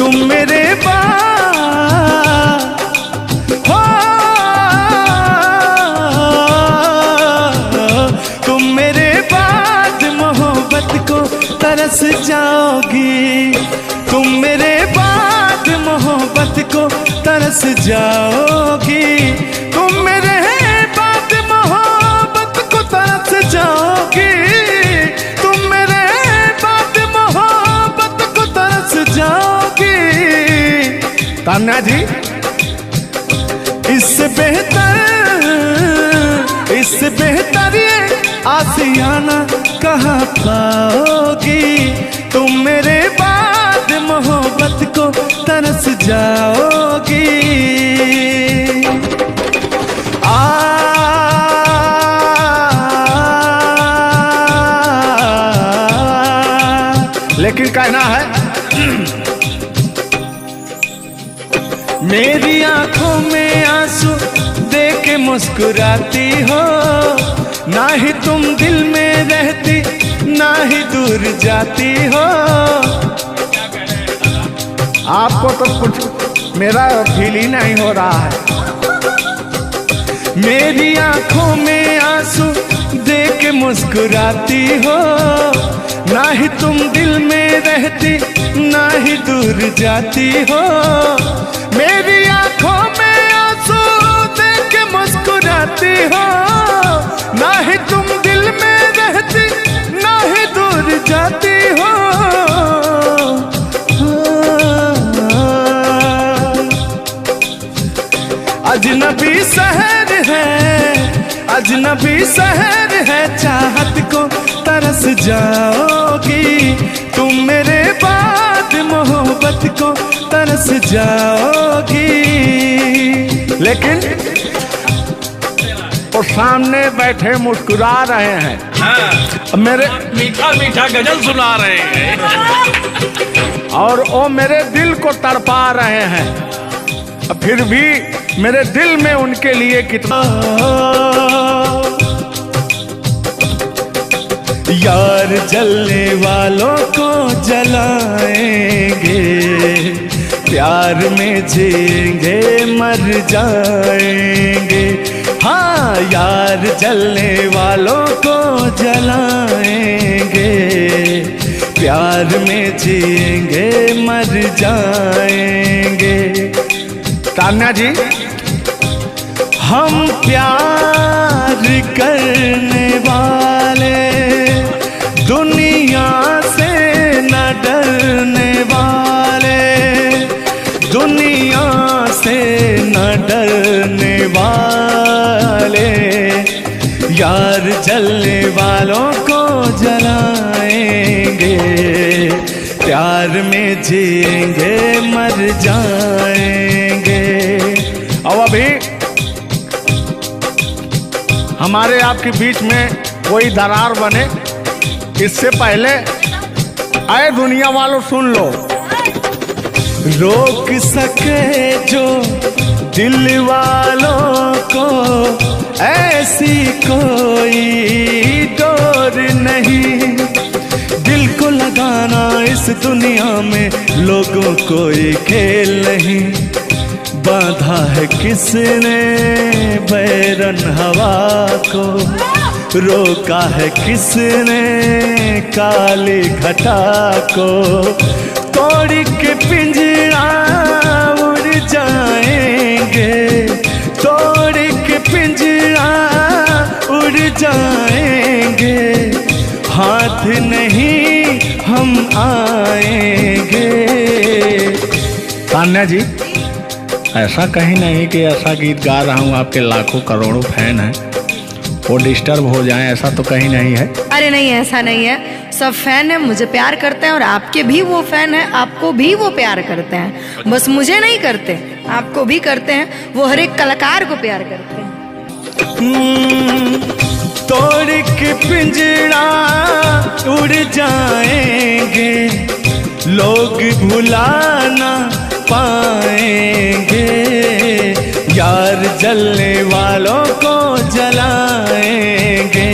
तुम मेरे तुम मेरे बाद मोहब्बत को तरस जाओगी, तुम मेरे बाद मोहब्बत को तरस जाओगी, तुम मेरे बाद मोहब्बत को तरस जाओगी, तुम मेरे बाद मोहब्बत को तरस जाओगी। तान्या जी, इससे बेहतर ये आसियाना कहाँ पाओगी, तुम मेरे बाद मोहब्बत को तरस जाओगी। लेकिन कहना है मेरी आंखों में आंसू देख के मुस्कुराती हो, ना ही तुम दिल में रहती ना ही दूर जाती हो। आपको तो कुछ मेरा फील ही नहीं हो रहा है। मेरी आंखों में आंसू देख के मुस्कुराती हो, ना ही तुम दिल में रहती ना ही दूर जाती हो। मेरी आंखों में आंसू देख के मुस्कुराती हो, ना ही तुम दिल में रहती ना ही दूर जाती हो। अजनबी शहर है, अजनबी शहर है, चाहत को तरस जाओगी, तुम मेरे बाद मोहब्बत को तरस जाओगी। लेकिन वो सामने बैठे मुस्कुरा रहे हैं, हाँ, मेरे मीठा मीठा गजल सुना रहे हैं और वो मेरे दिल को तड़पा रहे हैं। फिर भी मेरे दिल में उनके लिए कितना यार जलने वालों को जलाएंगे, प्यार में जिएंगे मर जाएंगे। हाँ, यार जलने वालों को जलाएंगे, प्यार में जिएंगे मर जाएंगे। तान्या जी, हम प्यार करने वाले दुनिया से न डरने वाले, दुनिया से न डरने वाले, यार जलने वालों को जलाएंगे, प्यार में जिएंगे मर जाएंगे। और अभी हमारे आपके बीच में कोई दरार बने इससे पहले आए दुनिया वालों सुन लो। रोक सके जो दिल वालों को ऐसी कोई डोर नहीं, दिल को लगाना इस दुनिया में लोगों कोई खेल नहीं। बांधा है किसने बैरन हवा को, रोका है किसने काली घटा को, तोड़ के पिंजरा उड़ जाएंगे, तोड़ के पिंजरा उड़ जाएंगे, हाथ नहीं हम आएंगे। तान्या जी, ऐसा कहीं नहीं कि ऐसा गीत गा रहा हूँ आपके लाखों करोड़ों फैन हैं वो डिस्टर्ब हो जाएं, ऐसा तो कहीं नहीं है। अरे नहीं, ऐसा नहीं है। सब फैन है, मुझे प्यार करते हैं और आपके भी वो फैन है, आपको भी वो प्यार करते हैं। बस मुझे नहीं करते, आपको भी करते हैं। वो हर एक कलाकार को प्यार करते हैं। तोड़ के पिंजरा उड़ जाएंगे, लोग भुलाना पाएंगे, यार जलने वालों को जलाएंगे,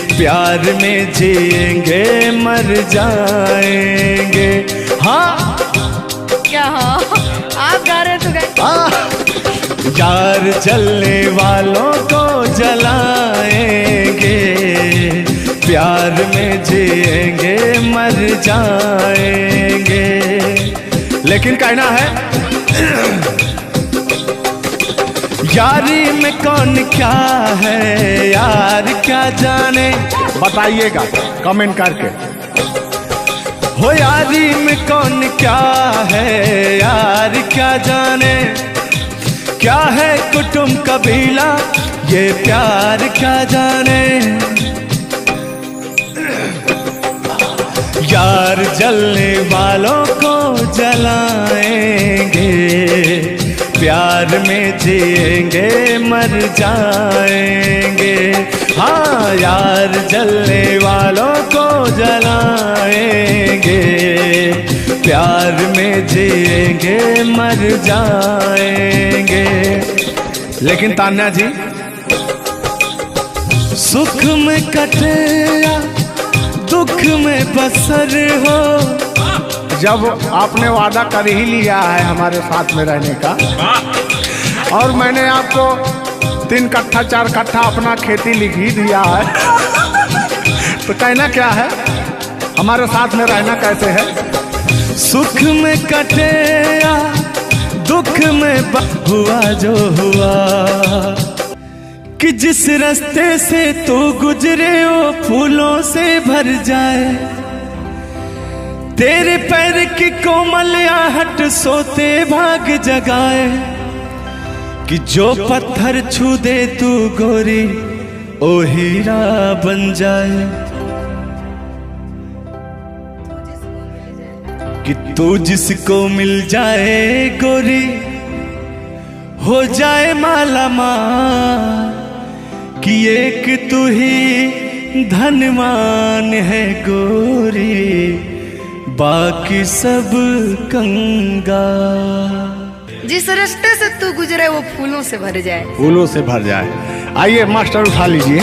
प्यार में जिएंगे मर जाएंगे। हाँ, क्या? हाँ आप गा रहे हैं तो गाइए। यार जलने वालों को जलाएंगे, प्यार में जिएंगे मर जाएंगे। लेकिन कहना है यारी में कौन क्या है यार क्या जाने, बताइएगा कमेंट करके। हो यारी में कौन क्या है यार क्या जाने, क्या है कुटुंब कबीला ये प्यार क्या जाने। यार जलने वालों को जलाएंगे, प्यार में जिएंगे मर जाएंगे। हाँ यार जलने वालों को जलाएंगे, प्यार में जिएंगे मर जाएंगे। लेकिन तान्या जी सुख में कटे या दुख में बसर हो, जब आपने वादा कर ही लिया है हमारे साथ में रहने का, और मैंने आपको 3 कट्ठा 4 कट्ठा अपना खेती लिख ही दिया है, तो कहना क्या है, हमारे साथ में रहना कैसे है। सुख में कटे या दुख में हुआ जो हुआ, कि जिस रास्ते से तू गुजरे वो फूलों से भर जाए। तेरे पैर की कोमल आहट सोते भाग जगाए, कि जो पत्थर छू दे तू गोरी ओ हीरा बन जाए। कि तू जिसको मिल जाए गोरी हो जाए माला माल, कि एक तू ही धनवान है गोरी बाकी सब कंगाल। जिस रास्ते से तू गुजरे वो फूलों से भर जाए, फूलों से भर जाए। आइए मास्टर उठा लीजिए।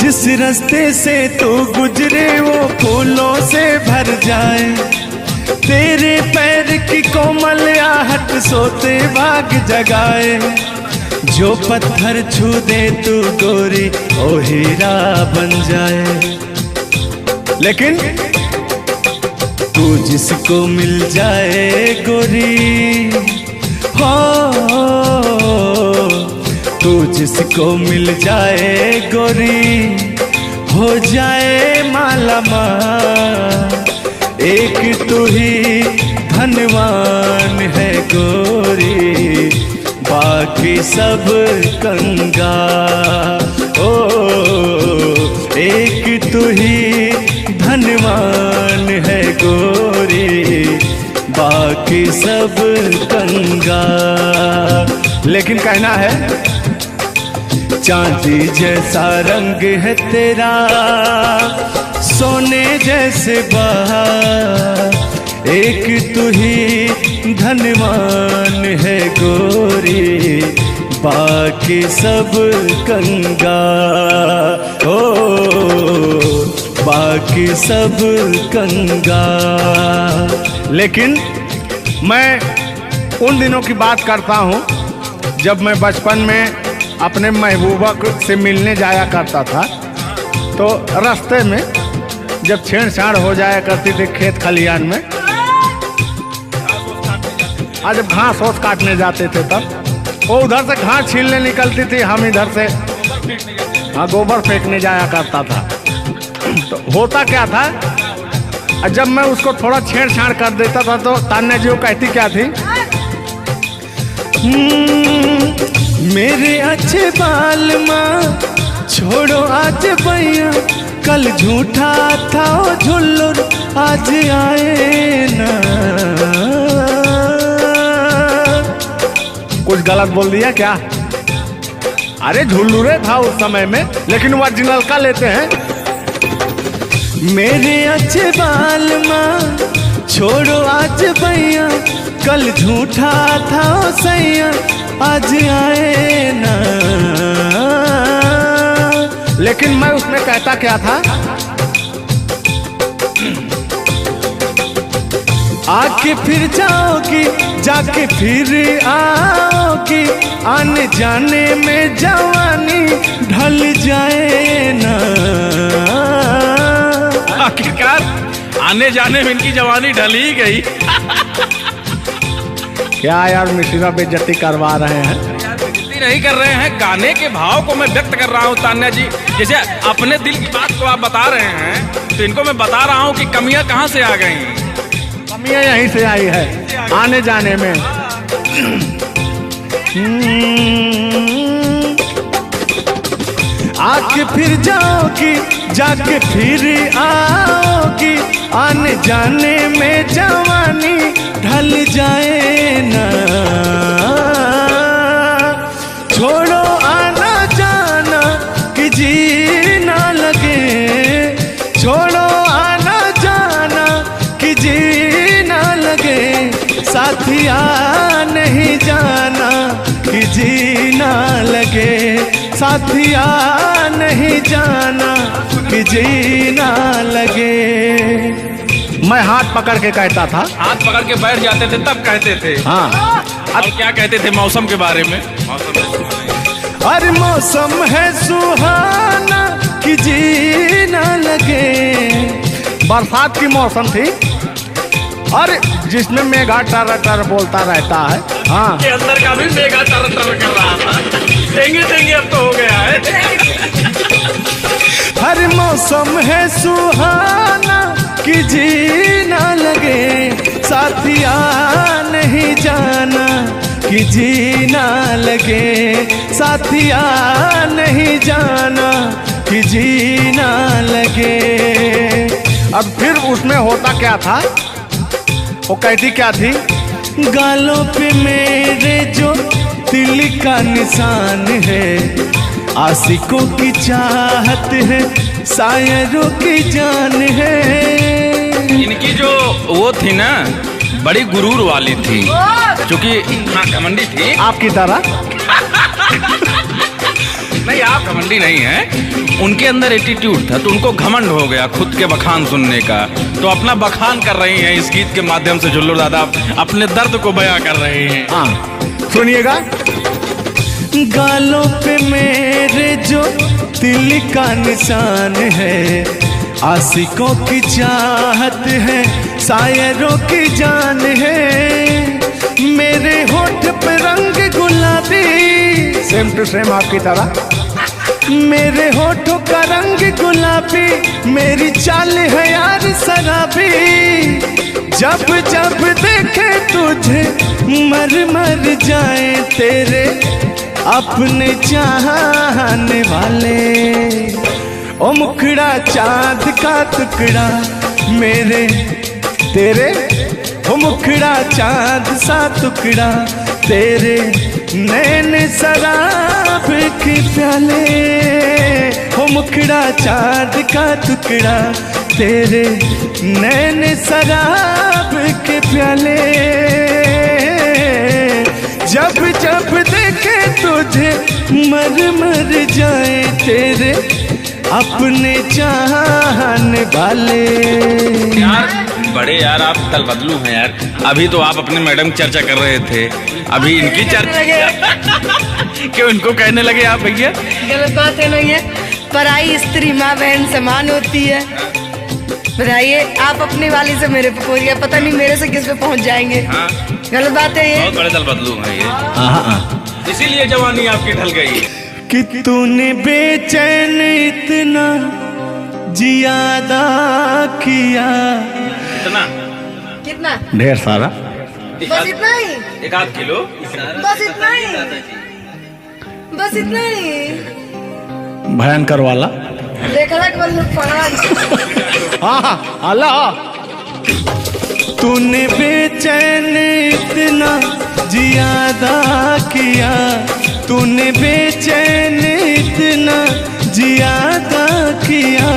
जिस रास्ते से तू गुजरे वो फूलों से भर जाए। तेरे पैर की कोमल आहट सोते भाग जगाए। जो पत्थर छू दे तू गोरी ओ हीरा बन जाए। लेकिन तू जिसको मिल जाए गोरी हो, तू जिसको मिल जाए गोरी हो जाए माला माल। एक तू ही धनवान है गोरी बाकी सब कंगाल। ओ एक तू ही धनवान है गोरी बाकी सब कंगाल। लेकिन कहना है चांदी जैसा रंग है तेरा सोने जैसे बहार। एक तू ही धनवान है गोरी बाकी सब कंगाल। ओ बाकी सब कंगाल। लेकिन मैं उन दिनों की बात करता हूँ जब मैं बचपन में अपने महबूबा से मिलने जाया करता था। तो रास्ते में जब छेड़छाड़ हो जाया करती थी खेत खलियान में, आज जब घास ओस काटने जाते थे तब वो उधर से घास छीलने निकलती थी, हम इधर से गोबर फेंकने जाया करता था। तो होता क्या था, जब मैं उसको थोड़ा छेड़छाड़ कर देता था तो तान्या जी वो कहती क्या थी, मेरे अच्छे बाल माँ छोड़ो आज भैया, कल झूठा था वो झुल्लुर आज आए ना। कुछ गलत बोल दिया क्या? अरे झुल्लुरे था उस समय में, लेकिन ओरिजिनल का लेते हैं। मेरे अच्छे बाल माँ छोड़ो आज भैया, कल झूठा था वो सैया आज आए ना। लेकिन मैं उसमें कहता क्या था, आके फिर जाओगी, जाके फिर आओगी, आने जाने में जवानी ढल जाए ना। आखिरकार आने जाने में इनकी जवानी ढल ही गई। क्या यार मिश्रा बेइज्जती करवा रहे हैं। बेइज्जती नहीं कर रहे हैं, गाने के भाव को मैं व्यक्त कर रहा हूँ तान्या जी। जैसे अपने दिल की बात को आप बता रहे हैं तो इनको मैं बता रहा हूँ कि कमियां कहाँ से आ गई। कमियां यहीं से आई है, आने जाने में। आके फिर जाओगी, जाके फिर आओगी, आने जाने में जवानी ढल जाए ना। छोड़ो आना जाना कि जी ना लगे, छोड़ो आना जाना कि जी ना लगे, साथिया नहीं जाना कि जी ना लगे, साथिया नहीं जाना कि जी ना लगे। मैं हाथ पकड़ के कहता था। हाथ पकड़ के बैठ जाते थे तब कहते थे। हाँ, अब क्या कहते थे मौसम के बारे में? अरे मौसम है सुहाना कि जी ना लगे। बरसात की मौसम थी, अरे जिसमें मेघा टर टर बोलता रहता है। हाँ, के अंदर का भी मेघा टर टर कर रहा था। देंगे देंगे अब तो हो गया है। हर मौसम है सुहाना कि जी ना लगे, साथिया नहीं जाना कि जी ना लगे, साथिया नहीं जाना कि जी ना लगे। अब फिर उसमें होता क्या था, वो कहती क्या थी? गालों पे मेरे जो दिल का निशान है, आशिकों की चाहत है, शायरों की जान है। इनकी जो वो थी ना बड़ी गुरूर वाली थी, क्योंकि हाँ घमंडी थी। आपकी तरह नहीं, आप घमंडी नहीं हैं। उनके अंदर एटीट्यूड था तो उनको घमंड हो गया खुद के बखान सुनने का, तो अपना बखान कर रही हैं इस गीत के माध्यम से। जुल्लू दादा अपने दर्द को बयां कर रहे हैं। हाँ, सुनिएगा। गालों पे मेरे जो दिल का निशान है, आशिकों की चाहत है, शायरों की जान है। मेरे होठ पे रंग गुलाबी, सेम टू सेम आपकी तरह। मेरे होठों का रंग गुलाबी, मेरी चाल है यार शराबी। जब जब देखे तुझे मर मर जाए तेरे अपने चाहने वाले। ओ मुखड़ा चांद का टुकड़ा मेरे तेरे, ओ मुखड़ा चांद सा टुकड़ा तेरे, नैन शराब के प्याले। ओ मुखड़ा चांद का टुकड़ा तेरे, नैन शराब के प्याले। जब जब देखे तुझे मर मर जाए तेरे अपने चाहने वाले। यार बड़े यार आप तल बदलू हैं यार। अभी तो आप अपने मैडम की चर्चा कर रहे थे, अभी इनकी चर्चा क्यों इनको कहने लगे आप भैया? गलत बात है नहीं है। पराई स्त्री माँ बहन समान होती है। बताइए, आप अपनी वाली से मेरे पे पहुंच गया, पता नहीं मेरे से किस पे पहुंच जाएंगे। हाँ। गलत बात है ये। बहुत बड़े दल बदलू हैं ये, इसीलिए जवानी आपकी ढल गई। कि तूने बेचैन इतना जियादा किया। इतना कितना? ढेर सारा। बस इतना ही, 1 किलो। बस इतना ही, बस इतना ही। भयंकर वाला। देखला के बल्लू पाँच। हाँ, अल्लाह। तूने बेचैन इतना जियादा किया, तूने बेचैन इतना जियादा किया।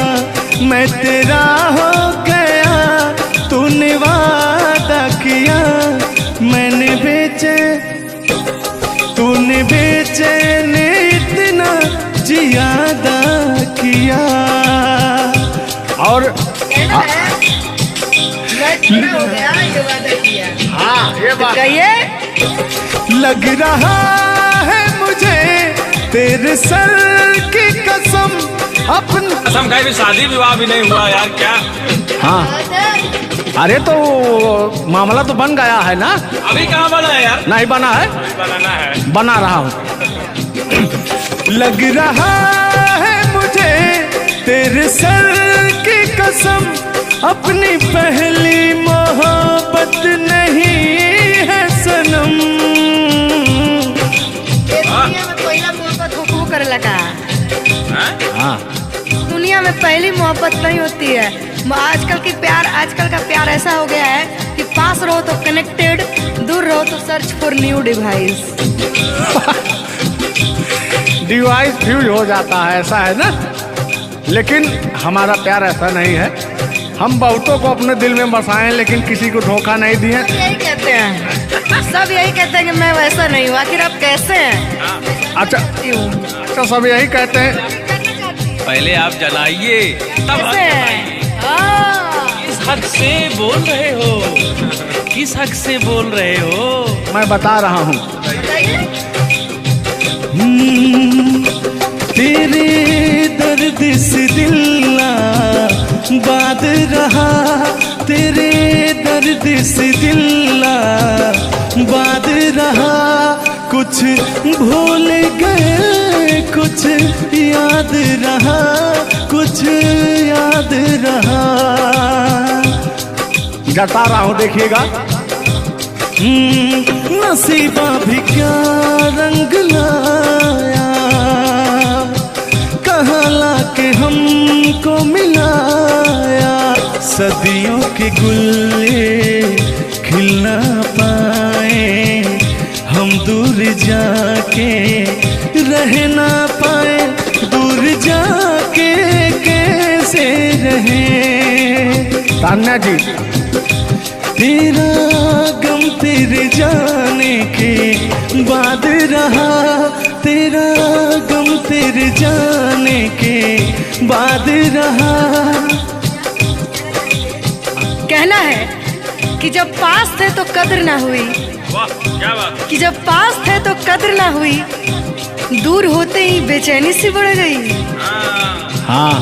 मैं तेरा हो गया, तूने वादा किया। मैंने तूने बेचैन इतना जियादा किया। और थोड़ा हो गया, ये वादा किया। हाँ ये तो बात कहिए। लग रहा है मुझे तेरे सर की कसम अपन। कसम खाई भी शादी विवाह भी नहीं हुआ यार, क्या? हाँ। अरे तो मामला तो बन गया है ना? अभी कहाँ बना है यार? नहीं बना है, अभी बनाना है। बना रहा हूँ। लग रहा है मुझे तेरे सर की कसम अपनी पहली मोहब्बत नहीं है सनम। दुनिया में पहला मोहब्बत हुक्म करे लगा। हाँ दुनिया में पहली मोहब्बत नहीं होती है। आजकल का प्यार ऐसा हो गया है कि पास रहो तो कनेक्टेड, दूर रहो तो search for new device. Device fuse हो जाता है, ऐसा है ना। लेकिन हमारा प्यार ऐसा नहीं है। हम बहुतों को अपने दिल में बसाए लेकिन किसी को धोखा नहीं दिए। यही कहते हैं, सब यही कहते हैं कि मैं वैसा नहीं हूँ। आखिर आप कैसे हैं? अच्छा सब यही कहते हैं। पहले आप जलाइए तब कैसे हैं? किस हक से बोल रहे हो? किस हक से बोल रहे हो? मैं बता रहा हूँ। तेरे दर्द से दिल बात रहा, तेरे दर्द से दिल बात रहा। कुछ भूल गए कुछ याद रहा, कुछ याद रहा। जता रहा हूँ, देखिएगा। नसीबा भी क्या रंग लाया, कहाँ लाके हमको मिलाया। सदियों के गुल्ले खिल ना पाए, हम दूर जाके रह ना पाए। दूर जाके कैसे रहे तान्या जी। तेरा गम तेरे जाने के बाद रहा, तेरा गम तेरे जाने के बाद रहा। कहना है कि जब पास थे तो कद्र ना हुई, वाह क्या बात। कि जब पास थे तो कद्र ना हुई, दूर होते ही बेचैनी सी बढ़ गई। हाँ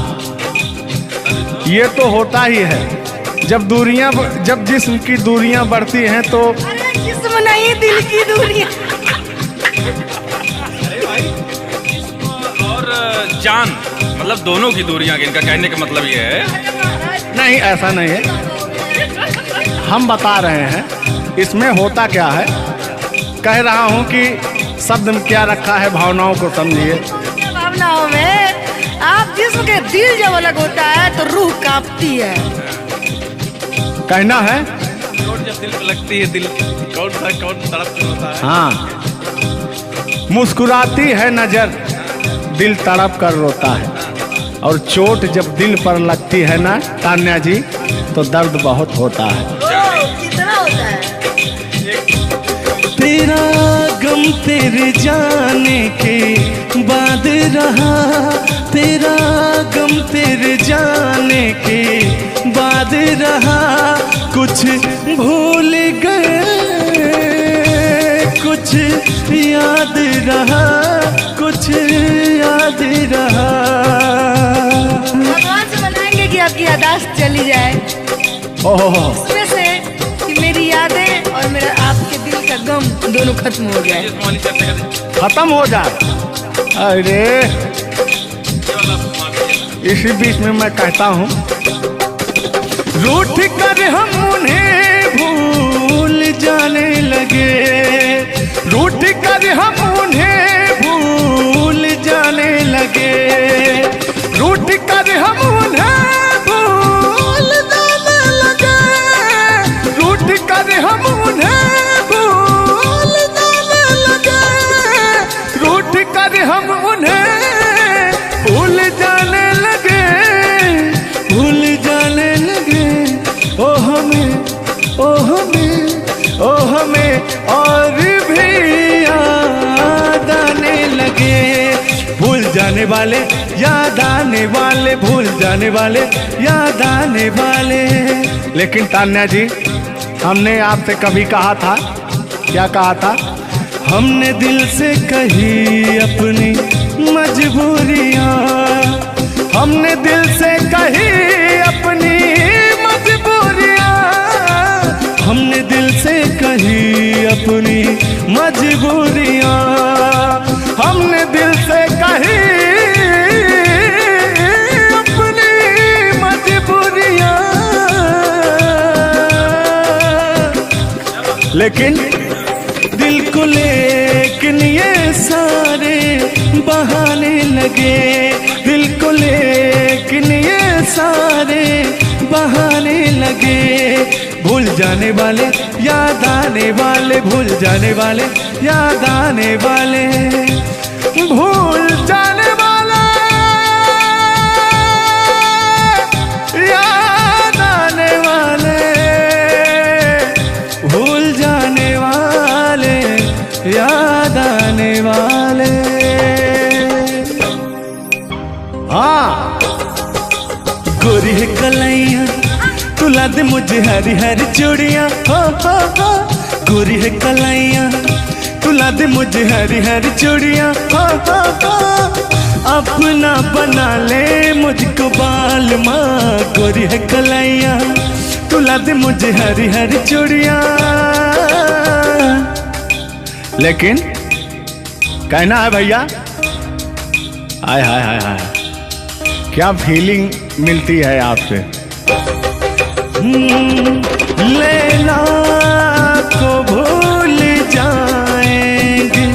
ये तो होता ही है। जब जिस्म की दूरियां बढ़ती हैं तो अरे जिस्म नहीं, दिल की दूरियां। और जान मतलब दोनों की दूरियां, इनका कहने का मतलब ये है। नहीं, ऐसा नहीं है। हम बता रहे हैं इसमें होता क्या है। कह रहा हूँ कि शब्द में क्या रखा है, भावनाओं को समझिए। भावनाओं में आप जिस्म के दिल जब अलग होता है तो रूह कांपती है। कहना है चोट जब दिल पे लगती है, दिल कौन तड़प होता है। हाँ, मुस्कुराती है नजर, दिल तड़प कर रोता है। और चोट जब दिल पर लगती है ना तान्या जी, तो दर्द बहुत होता है। कितना होता है? तेरा गम तेरे जाने के बाद रहा, तेरा गम तेरे जाने के बाद रहा। कुछ भूल गए कुछ याद रहा, कुछ याद रहा। भगवान से मनाएंगे कि आपकी यादाश्त चली जाए, ओह उसमें से कि मेरी यादें और मेरा आपके दिल का गम दोनों खत्म हो जाए। खत्म हो जाए। अरे इसी बीच में मैं कहता हूँ, रूठ कर हम उन्हें भूल जाने लगे, रूठ कर हम उन्हें भूल जाने लगे, रूठ कर हम उन्हें भूल जाने लगे, रूठ कर हम उन्हें भूल जाने लगे, रूठ कर हम उन्हें भूल जाने लगे, भूल जाने लगे। ओ हमें और भी याद आने लगे। भूल जाने वाले याद आने वाले, भूल जाने वाले याद आने वाले। लेकिन तान्या जी, हमने आपसे कभी कहा था, क्या कहा था? हमने दिल से कही अपनी मजबूरियां, हमने दिल से कही अपनी मजबूरियां, हमने दिल से कही अपनी मजबूरियां, हमने दिल से कही अपनी मजबूरियां। लेकिन दिल को लेकिन ये सारे बहाने लगे, दिल को लेकिन ये सारे बहाने लगे। भूल जाने वाले याद आने वाले, भूल जाने वाले याद आने वाले, भूल जाने वाले याद आने वाले, भूल जाने वाले याद आने वाले। हाँ, गोरी है कलाइयाँ तुला दे मुझे हरी हरी चूड़ियाँ, हो। गोरी है कलाइयाँ तुला दे मुझे हरी हरी चूड़ियाँ, हो। अपना बना ले मुझको बाल माँ, गोरी है कलाइयाँ तुला दे मुझे हरी हरी चूड़ियाँ। लेकिन कहना है भैया, हाय हाय हाय हाय, क्या फीलिंग मिलती है आपसे। लैला को भूल जाएंगे,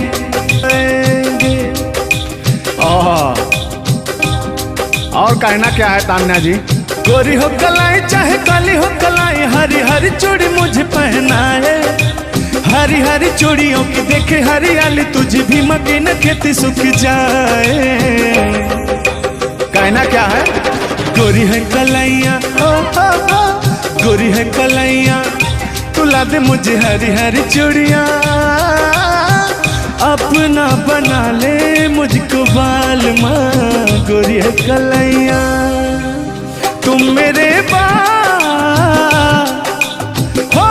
और कहना क्या है तान्या जी? गोरी हो कलाई चाहे काली हो कलाई, हरी हरी चूड़ी मुझे पहनाए, हरी हरी चूड़ियों की देखे हरियाली, तुझे भी मके न खेती सूख जाए। कहना क्या है? गोरी है कलाइयाँ, गोरी है कलाइयाँ तुला दे मुझे हरी हरी चूड़ियाँ, अपना बना ले मुझको बाल माँ, गोरी है कलाइयाँ। तुम मेरे बाद हो,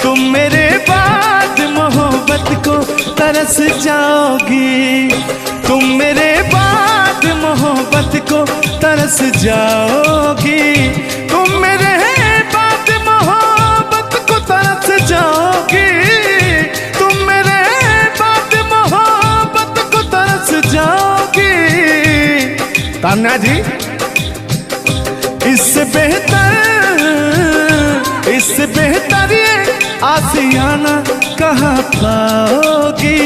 तुम मेरे बाद मोहब्बत को तरस जाओगी, तुम मेरे बाद मोहब्बत को तरस जाओगी, तुम मेरे बाद मोहब्बत को तरस जाओगी, तुम मेरे बाद मोहब्बत को तरस जाओगी। तान्या जी, इससे बेहतर ये आसियाना कहाँ पाओगी,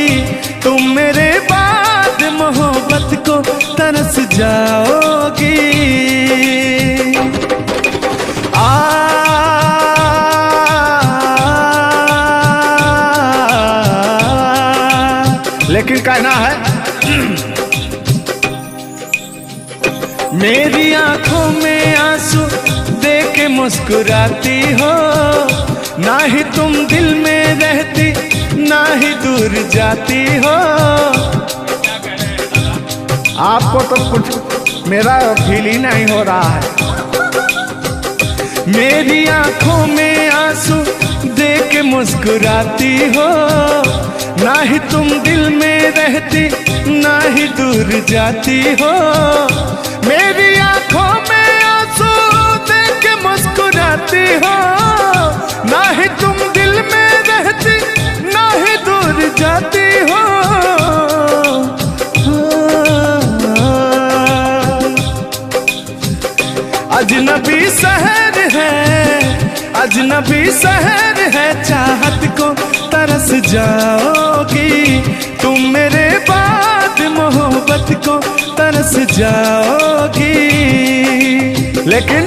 तुम मेरे बाद मोहब्बत को तरस जाओगी। लेकिन कहना है, मेरी आंखों में आंसू देख के मुस्कुराती हो, ना ही तुम दिल में रहती ना ही दूर जाती हो। आपको तो कुछ मेरा फील ही नहीं हो रहा है। मेरी आंखों में आंसू देख के मुस्कुराती हो, ना ही तुम दिल में रहती ना ही दूर जाती हो। मेरी आंखों में आंसू देख के मुस्कुराती हो, ना ही तुम दिल में रहती ना ही दूर जाती हो। अजनबी शहर है, अजनबी शहर है, चाहत को तरस जाओगी, तुम मेरे बाद मोहब्बत को तरस जाओगी। लेकिन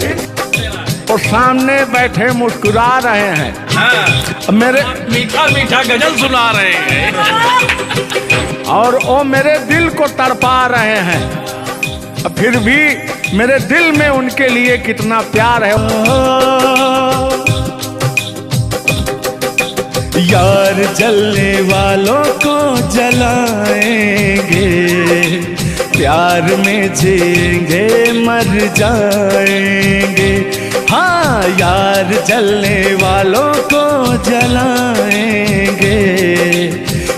वो सामने बैठे मुस्कुरा रहे हैं, हाँ, मेरे मीठा मीठा गजल सुना रहे हैं, और वो मेरे दिल को तड़पा रहे हैं। फिर भी मेरे दिल में उनके लिए कितना प्यार है। यार जलने वालों को जलाएंगे, प्यार में जिएंगे मर जाएंगे। हाँ यार जलने वालों को जलाएंगे,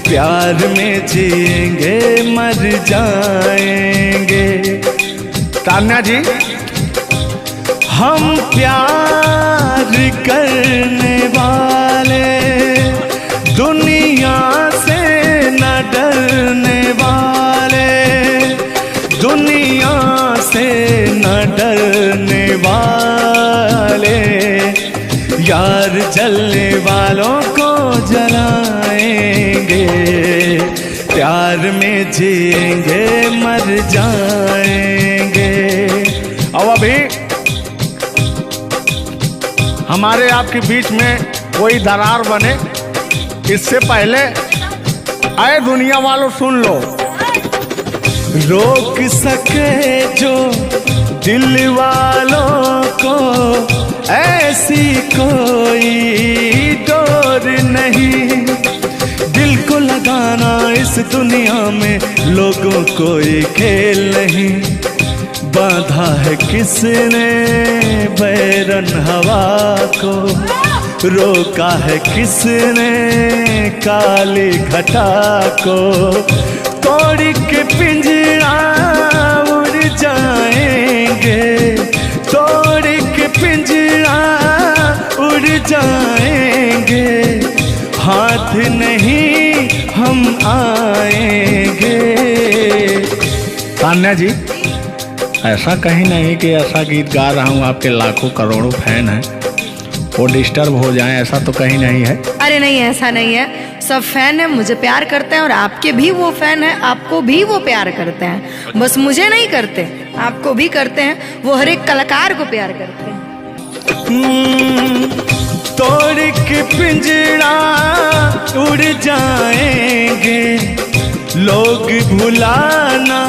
प्यार में जिएंगे मर जाएंगे। तान्या जी, हम प्यार करने वाले दुनिया से न डरने वाले, दुनिया से न डरने वाले, यार जलने वालों को जलाएंगे, प्यार में जिएंगे मर जाएंगे। अब अभी हमारे आपके बीच में कोई दरार बने इससे पहले आए दुनिया वालों सुन लो। रोक सके जो दिल वालों को ऐसी कोई डोर नहीं, दिल को लगाना इस दुनिया में लोगों कोई खेल नहीं। बांधा है किसने बैरन हवा को, रोका है किसने काली घटा को, तोड़ के पिंजरा उड़ जाएंगे, तोड़ के पिंजरा उड़ जाएंगे, हाथ नहीं हम आएंगे। तान्या जी, ऐसा कहीं नहीं कि ऐसा गीत गा रहा हूँ आपके लाखों करोड़ों फैन हैं वो डिस्टर्ब हो जाएं, ऐसा तो कहीं नहीं है। अरे नहीं, ऐसा नहीं है। सब फैन है, मुझे प्यार करते हैं और आपके भी वो फैन है, आपको भी वो प्यार करते हैं। बस मुझे नहीं करते, आपको भी करते हैं। वो हर एक कलाकार को प्यार करते हैं। तोड़ के पिंजरा उड़ जाएंगे, लोग भुलाना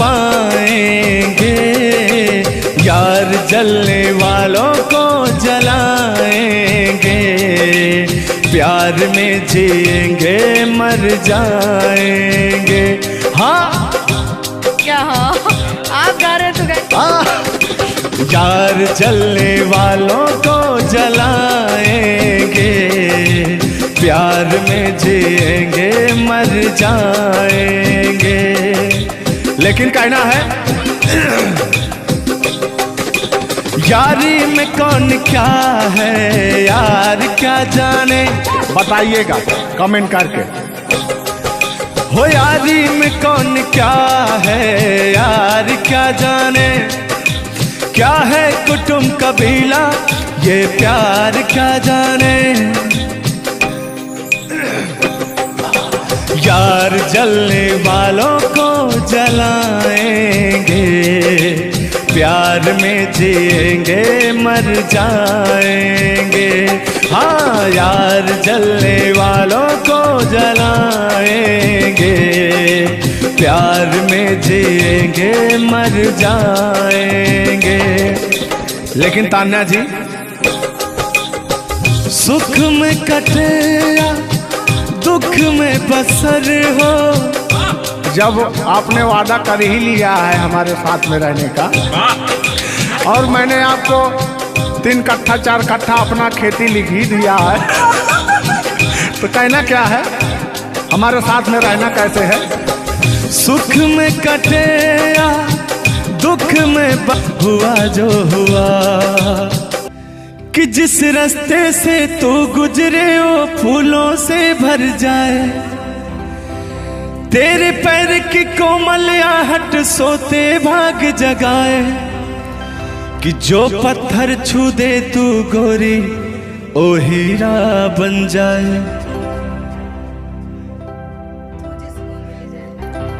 पाएंगे, यार जलने वालों को जलाएंगे, प्यार में जिएंगे मर जाएंगे। हाँ क्या? हाँ आप गा रहे तो गाइए। यार जलने वालों को जलाएंगे, प्यार में जिएंगे मर जाएंगे। लेकिन कहना है यारी में कौन क्या है, यार क्या जाने, बताइएगा कमेंट करके। हो यारी में कौन क्या है, यार क्या जाने, क्या है कुटुंब कबीला, ये प्यार क्या जाने। यार जलने वालों को जलाएंगे, प्यार में जिएंगे मर जाएंगे। हाँ यार जलने वालों को जलाएंगे, प्यार में जिएंगे मर जाएंगे। लेकिन तान्या जी, सुख में कटे या दुख में बसर हो, जब आपने वादा कर ही लिया है हमारे साथ में रहने का, और मैंने आपको 3 कट्ठा 4 कट्ठा अपना खेती लिख ही दिया है, तो कहना क्या है, हमारे साथ में रहना कैसे है। सुख में कटे या दुख में हुआ जो हुआ, कि जिस रास्ते से तू गुजरे वो फूलों से भर जाए, तेरे पैर की कोमल आहट सोते भाग जगाए, कि जो पत्थर छू दे तू गोरी ओ हीरा बन जाए,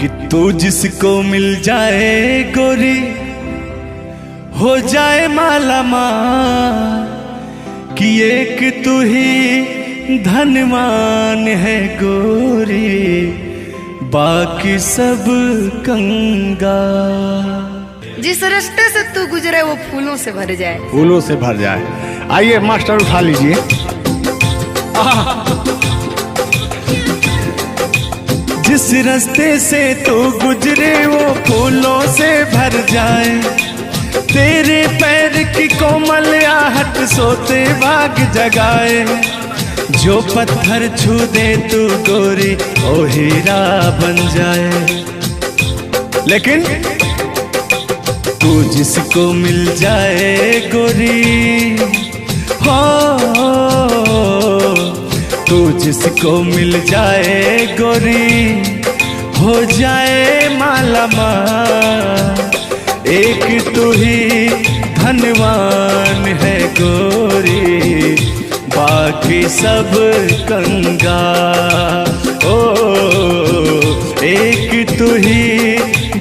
कि तू जिसको मिल जाए गोरी हो जाए माला माल, कि एक तू ही धनवान है गोरी, बाकी सब कंगाल। जिस रास्ते से तू गुजरे वो फूलों से भर जाए, फूलों से भर जाए। आइए मास्टर उठा लीजिए। जिस रास्ते से तू गुजरे वो फूलों से भर जाए, तेरे पैर की कोमल आहट सोते भाग जगाए, जो पत्थर छू दे तू गोरी ओ हीरा बन जाए। लेकिन तू जिसको मिल जाए गोरी, हो तू जिसको मिल जाए गोरी, हो जाए माला माल। एक तू ही धनवान है गोरी, बाकी सब कंगाल। ओ एक तू ही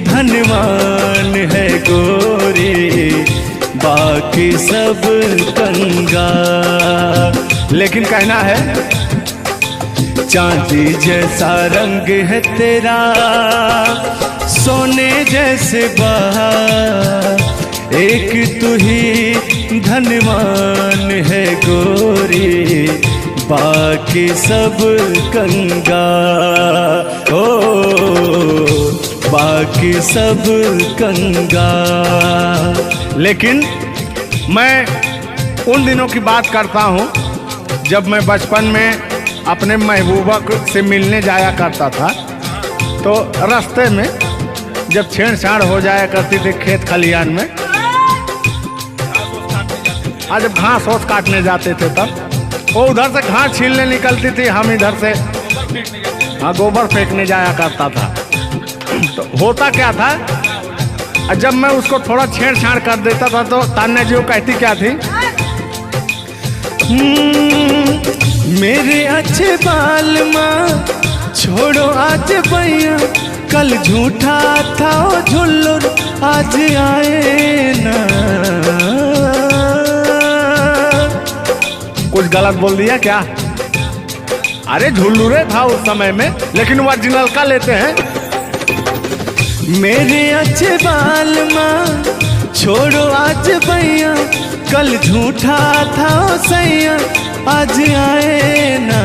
धनवान है गोरी, बाकी सब कंगाल। लेकिन कहना है चांदी जैसा रंग है तेरा, सोने जैसे बहार, एक तू ही धनवान है गोरी, बाकी सब कंगाल। ओ बाकी सब कंगाल। लेकिन मैं उन दिनों की बात करता हूँ जब मैं बचपन में अपने महबूबा से मिलने जाया करता था, तो रास्ते में जब छेड़छाड़ हो जाया करती थी खेत खलियान में, आज जब घास ओस काटने जाते थे तब वो उधर से घास छीलने निकलती थी, हम इधर से गोबर फेंकने जाया करता था। तो होता क्या था, जब मैं उसको थोड़ा छेड़छाड़ कर देता था तो तान्या जी वो कहती क्या थी, मेरे अच्छे बाल माँ छोड़ो आज भैया, कल झूठा था वो झुल्लुर आज आए ना। कुछ गलत बोल दिया क्या? अरे झुल्लुरे था उस समय में, लेकिन ओरिजिनल का लेते हैं। मेरे अच्छे बाल माँ छोड़ो आज भैया, कल झूठा था वो सैया आज आए ना।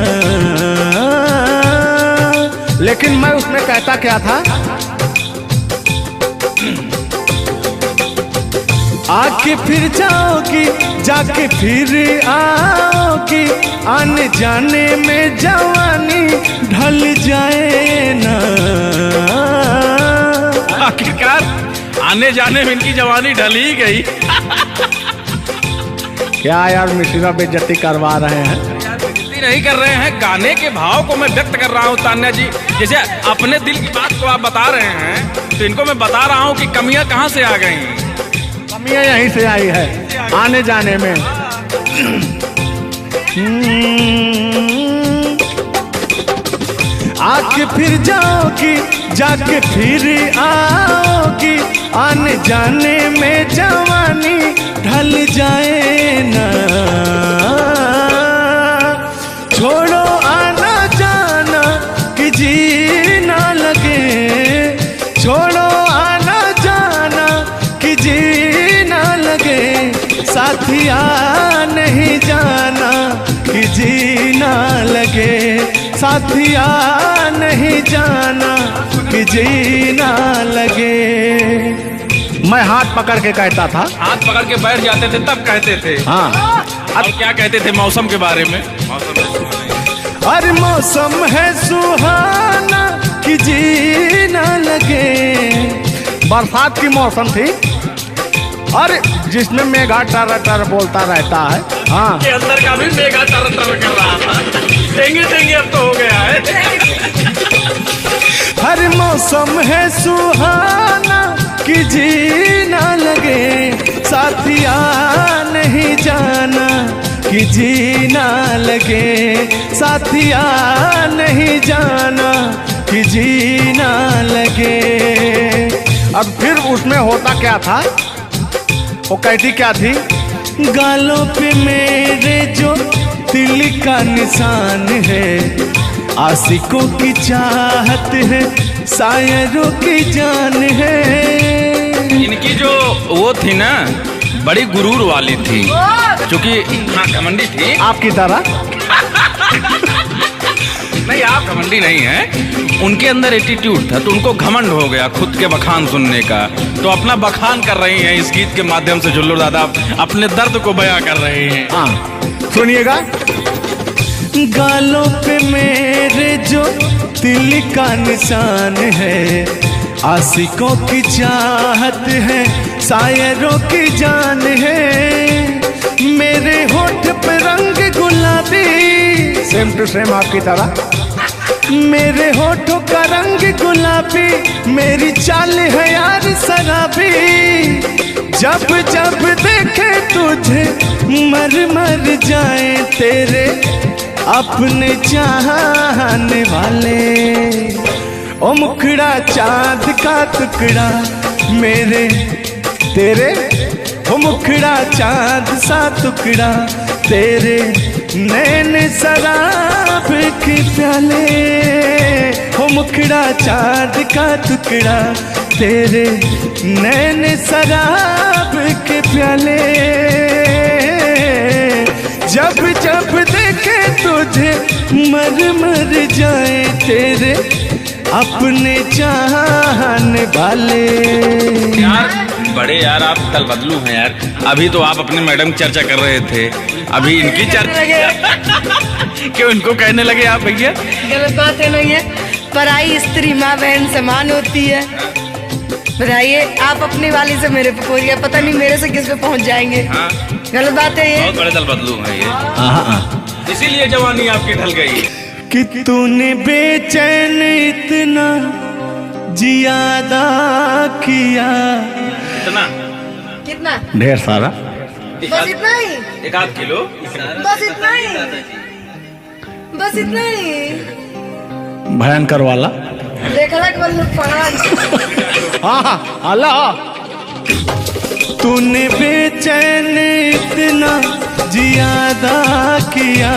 लेकिन मैं उसमें कहता क्या था, आके फिर जाओगी जाके फिर आओगी, आने जाने में जवानी ढल जाए ना। आखिरकार आने जाने में इनकी जवानी ढल ही गई। क्या यार मिश्रा बेइज्जती करवा रहे हैं? बेइज्जती नहीं कर रहे हैं, गाने के भाव को मैं व्यक्त कर रहा हूँ तान्या जी। जैसे अपने दिल की बात को आप बता रहे हैं, तो इनको मैं बता rहा हूँ कि कमियां कहाँ से आ गई। कमियां यहीं से आई है, आने जाने में। आके फिर जाओगी जाके फिर आओगी, आने जाने में जवानी ढल जाए ना। छोड़ो आना जाना कि जी ना लगे, छोड़ो आना जाना कि जी ना लगे, साथिया नहीं जाना कि जी ना लगे, साथिया नहीं जाना कि जी ना लगे। मैं हाथ पकड़ के कहता था, हाथ पकड़ के बैठ जाते थे तब कहते थे। हाँ। अब क्या कहते थे मौसम के बारे में? अरे मौसम है सुहाना कि जी ना लगे। बरसात की मौसम थी, अरे जिसमें मेघा टर टर बोलता रहता है। हाँ, के अंदर का भी मेघा टर टर कर रहा था। देंगे देंगे अब तो हो गया है। हर मौसम है सुहाना कि जी ना लगे, साथिया नहीं जाना कि जी ना लगे, साथिया नहीं जाना कि जी ना लगे। अब फिर उसमें होता क्या था, वो कहती क्या थी, गालों पे मेरे जो तिल का निशान है, आशिकों की चाहत है, शायरों की जान है। इनकी जो वो थी ना, बड़ी गुरूर वाली थी, क्योंकि हाँ घमंडी थी आपकी तरह। नहीं, आप घमंडी नहीं हैं। उनके अंदर एटीट्यूड था तो उनको घमंड हो गया खुद के बखान सुनने का, तो अपना बखान कर रही हैं इस गीत के माध्यम से। जुल्लू दादा अपने दर्द को बयां कर रहे हैं। हाँ सुनिएगा। गालों पे मेरे जो दिल का निशान है, आशिकों की चाहत है, शायरों की जान है। मेरे होठ पे रंग गुलाबी, सेम टू सेम आपकी तरह। मेरे होठों का रंग गुलाबी, मेरी चाल है यार शराबी। जब जब देखे तुझे मर मर जाए तेरे अपने चाहने वाले। ओ मुखड़ा चांद का टुकड़ा मेरे तेरे, ओ मुखड़ा चांद सा टुकड़ा तेरे, नैन शराब के प्याले। ओ मुखड़ा चांद का टुकड़ा तेरे, नैन शराब के प्याले। जब जब देखे तुझे मर मर जाए तेरे अपने चाहने वाले। यार बड़े यार आप कल बदलू हैं यार। अभी तो आप अपने मैडम की चर्चा कर रहे थे, अभी इनकी चर्चा क्यों इनको कहने लगे आप भैया? गलत बात है नहीं है। पराई स्त्री माँ बहन समान होती है। बताइए आप अपनी वाली से मेरे पे पहुंच गया, पता नहीं मेरे से किस पे पहुंच जाएंगे। हाँ? गलत बात है ये। बहुत बड़े दल बदलू हैं ये, इसीलिए जवानी आपकी ढल गई। कि तूने बेचैन इतना जियादा किया। इतना कितना? ढेर सारा। बस इतना ही? 1 किलो? बस इतना ही? बस इतना ही? भयंकर वाला। देखला के बल्लू पहाड़। हाँ अल्लाह। तूने बेचैन इतना जियादा किया,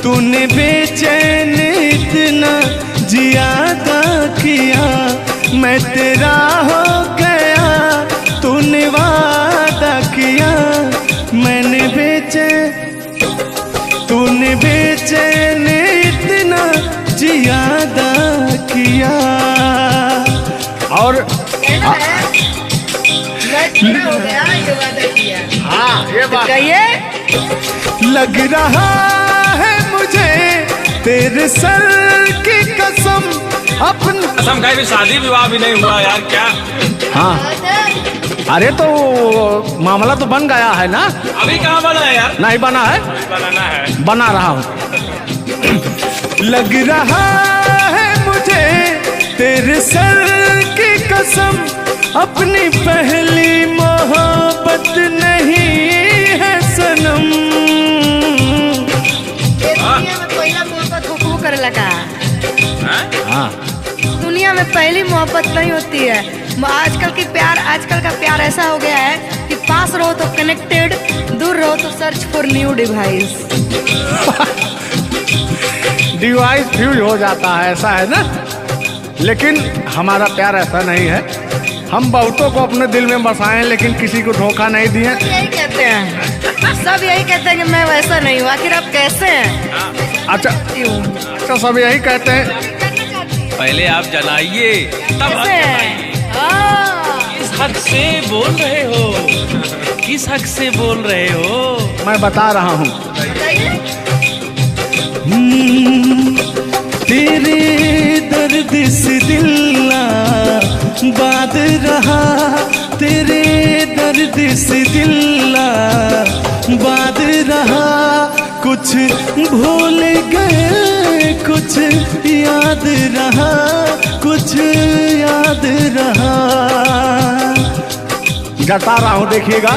तूने बेचैन इतना जियादा किया। मैं तेरा हो गया तूने वादा किया। मैंने तूने बेचैन इतना जियादा किया। और मैं हो गया ये वादा किया। हाँ ये बात कहिए। लग रहा है मुझे तेरे सर की कसम, अपनी कसम खाई भी शादी विवाह भी नहीं हुआ यार क्या? हाँ। अरे तो मामला तो बन गया है ना? अभी कहाँ बना है यार? नहीं बना है, बनाना है। बना रहा हूँ। लग रहा है मुझे तेरे सर की कसम, अपनी पहली मोहब्बत नहीं है सनम। दुनिया में पहला मोहब्बत हुकू कर लगा। हाँ दुनिया में पहली मोहब्बत नहीं होती है। आजकल का प्यार ऐसा हो गया है कि पास रहो तो कनेक्टेड, दूर रहो तो search for new device. Device fuse हो जाता है, ऐसा है ना। लेकिन हमारा प्यार ऐसा नहीं है। हम बहुतों को अपने दिल में बसाए लेकिन किसी को धोखा नहीं दिए। यही कहते हैं, सब यही कहते हैं कि मैं वैसा नहीं हूँ। आखिर आप कैसे हैं? अच्छा सब यही कहते हैं। पहले आप जलाइए तब कैसे हैं? किस हक से बोल रहे हो? किस हक से बोल रहे हो? मैं बता रहा हूँ। तेरे दर्द से दिल बात रहा, तेरे दर्द से दिल बात रहा। कुछ भूल गए कुछ याद रहा, कुछ याद रहा। जता रहा हूँ देखिएगा।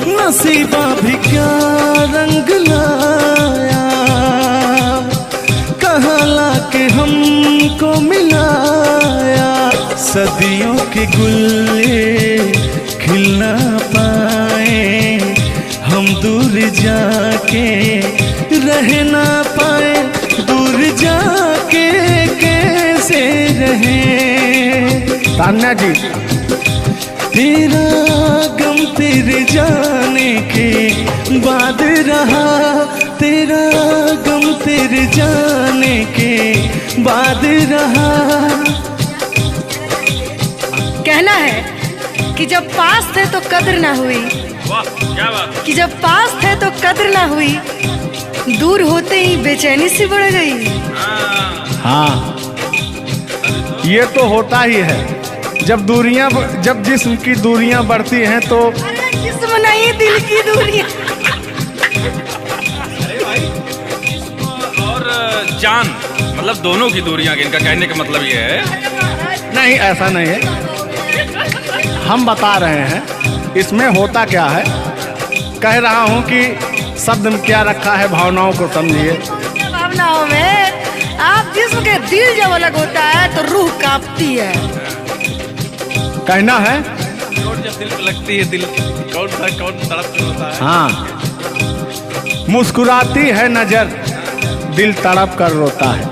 नसीबा भी क्या रंग लाया, कहाँ लाके हमको मिलाया। सदियों के गुल्ले खिल ना पाए, हम दूर जाके रह ना पाए। दूर जाके कैसे रहे तान्या जी। तेरा गम तेरे जाने के बाद रहा, तेरा गम तेरे जाने के बाद रहा। कहना है कि जब पास थे तो कद्र ना हुई, वाह क्या बात। कि जब पास थे तो कद्र ना हुई, दूर होते ही बेचैनी सी बढ़ गई। हाँ, ये तो होता ही है। जब जिस्म की दूरियां बढ़ती हैं तो अरे जिस्म नहीं, दिल की दूरियां। और जान मतलब दोनों की दूरियां, इनका कहने का मतलब ये है। नहीं, ऐसा नहीं है। हम बता रहे हैं इसमें होता क्या है। कह रहा हूं कि शब्द में क्या रखा है, भावनाओं को समझिए। भावनाओं में आप जिस्म के दिल जब अलग होता है तो रूह कांपती है। कहना है चोट जब दिल पे लगती है, दिल कौन तड़प होता है। हाँ, मुस्कुराती है नजर, दिल तड़प कर रोता है।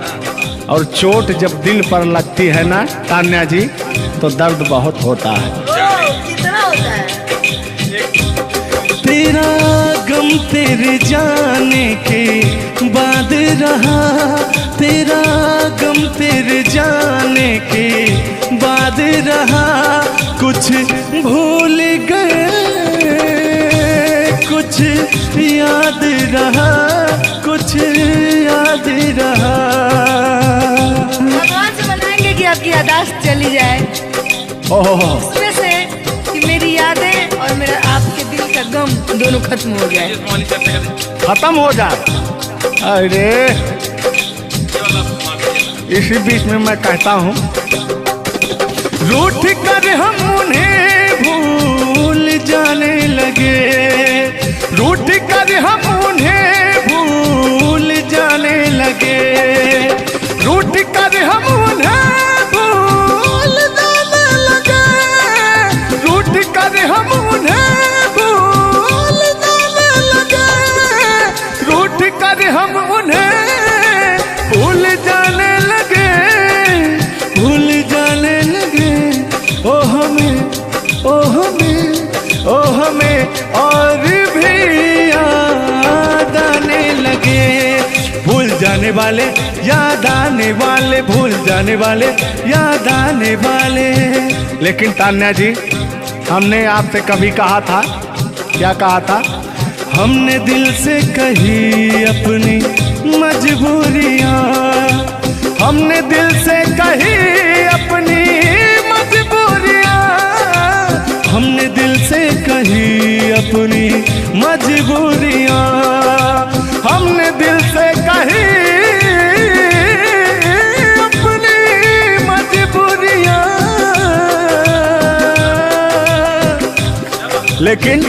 और चोट जब दिल पर लगती है ना तान्या जी, तो दर्द बहुत होता है। कितना होता है। तेरा गम तेरे जाने के बाद रहा, तेरा गम तेरे जाने के बाद रहा। कुछ भूल गए, कुछ याद रहा, कुछ याद रहा। भगवान से मनाएंगे कि आपकी यादाश्त चली जाए, ओह, उसमें से कि मेरी यादें और मेरा आपके दिल का गम दोनों खत्म हो जाए। खत्म हो जाए। अरे इसी बीच में मैं कहता हूँ, रूठ कर हम उन्हें भूल जाने लगे, रूठ कर हम उन्हें भूल जाने लगे, रूठ कर हम उन्हें भूल जाने लगे, रूठ कर हम उन्हें भूल जाने लगे, रूठ कर हम उन्हें भूल जाने लगे, भूल जाने लगे। ओ हमें, ओ हमें, ओ हमें और भी याद आने लगे। भूल जाने वाले, याद आने वाले, भूल जाने वाले, याद आने वाले। लेकिन तान्या जी, हमने आपसे कभी कहा था, क्या कहा था? हमने दिल से कही अपनी मजबूरियां, हमने दिल से कही अपनी मजबूरियां, हमने दिल से कही अपनी मजबूरियां, हमने दिल से कही अपनी मजबूरियां। लेकिन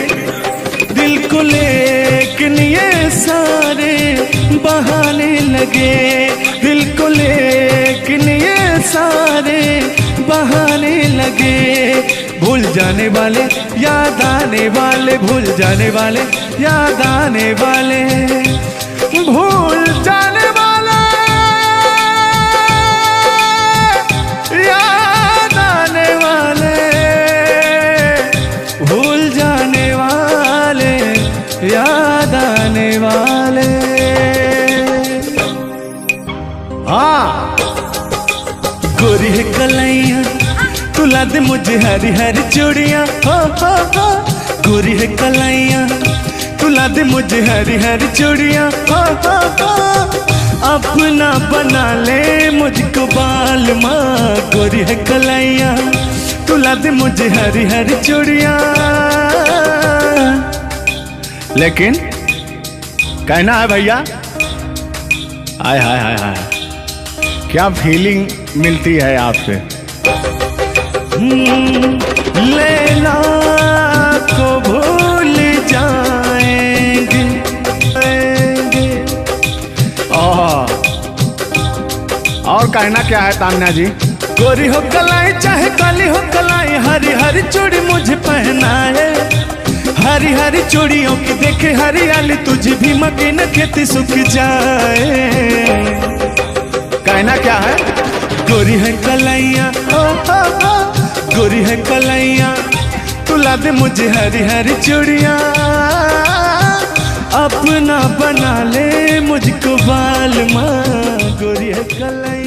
दिल को लेकिन ये सारे बहाने लगे, दिल को लेकिन ये सारे बहाने लगे। भूल जाने वाले, याद आने वाले, भूल जाने वाले, याद आने वाले, भूल जाने वाले, याद आने वाले, भूल जाने वाले, याद आने वाले। हाँ, गोरी है कलाइयाँ, तुला दे मुझे हरी हरी चूड़ियाँ, हो। गोरी है कलाइयाँ, तुला दे मुझे हरी हरी चूड़ियाँ, हो। अपना बना ले मुझको बाल माँ। गोरी है कलाइयाँ, तुला दे मुझे हरी हरी चूड़ियाँ। लेकिन कहना है भैया, हाय हाय हाय हाय, क्या फीलिंग मिलती है आपसे। लैला को भूल जाएंगे। और कहना क्या है तान्या जी? गोरी हो कलाई चाहे काली हो कलाई, हरी हरी चूड़ी मुझे पहनाए, हरी हरी चूड़ियों की देखे हरियाली, तुझे भी मके न खेती सूख जाए। कहना क्या है? गोरी है कलाइयाँ, गोरी है कलाइयाँ, तुला दे मुझे हरी हरी चूड़ियाँ, अपना बना ले मुझको बाल माँ गोरी है कलई।